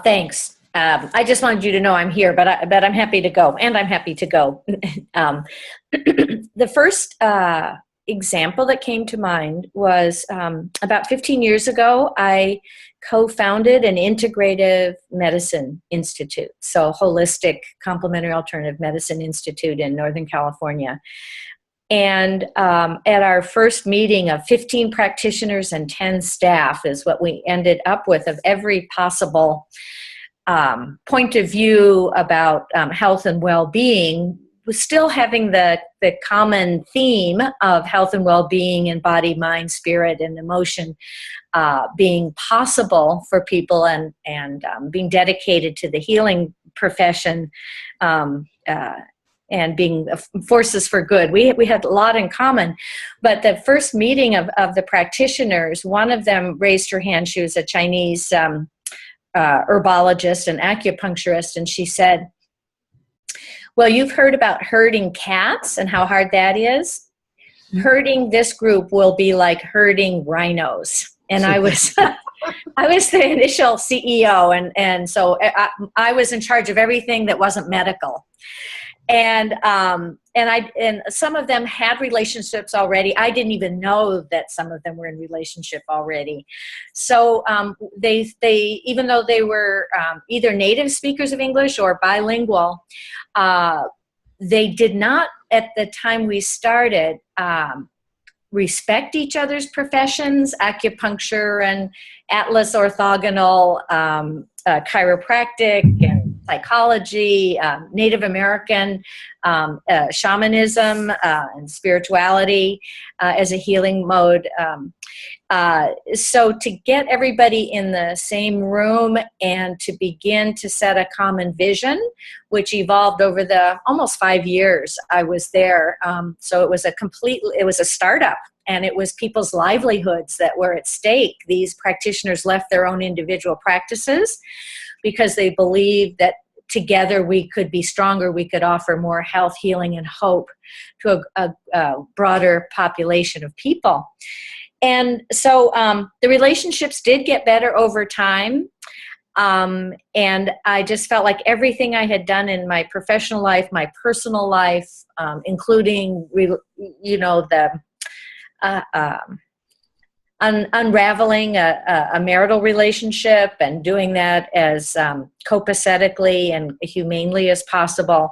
Thanks. I just wanted you to know I'm here, but I'm happy to go, and I'm happy to go. um, the first example that came to mind was about 15 years ago. I co-founded an integrative medicine institute, so holistic complementary alternative medicine institute in Northern California. And at our first meeting of 15 practitioners and 10 staff is what we ended up with, of every possible point of view about health and well-being, was still having the common theme of health and well-being and body, mind, spirit, and emotion being possible for people, and being dedicated to the healing profession, and being forces for good. We had a lot in common. But the first meeting of the practitioners, one of them raised her hand. She was a Chinese herbologist and acupuncturist, and she said, well, you've heard about herding cats and how hard that is. Herding this group will be like herding rhinos. And I was I was the initial CEO, and so I was in charge of everything that wasn't medical. And some of them had relationships already. I didn't even know that some of them were in relationship already. So they even though they were either native speakers of English or bilingual, they did not, at the time we started, respect each other's professions. Acupuncture and Atlas orthogonal, chiropractic and psychology, Native American, shamanism, and spirituality as a healing mode. So to get everybody in the same room and to begin to set a common vision, which evolved over the almost 5 years I was there. So it was a startup, and it was people's livelihoods that were at stake. These practitioners left their own individual practices because they believed that together we could be stronger, we could offer more health, healing, and hope to a broader population of people. And so the relationships did get better over time. And I just felt like everything I had done in my professional life, my personal life, including, the unraveling a marital relationship and doing that as copacetically and humanely as possible.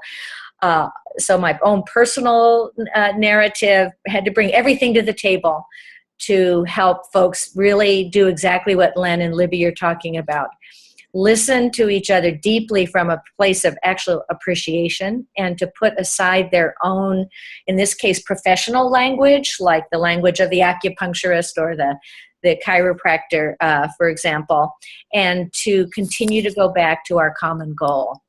So my own personal narrative had to bring everything to the table to help folks really do exactly what Len and Libby are talking about. Listen to each other deeply from a place of actual appreciation, and to put aside their own, in this case, professional language, like the language of the acupuncturist or the chiropractor, for example, and to continue to go back to our common goal.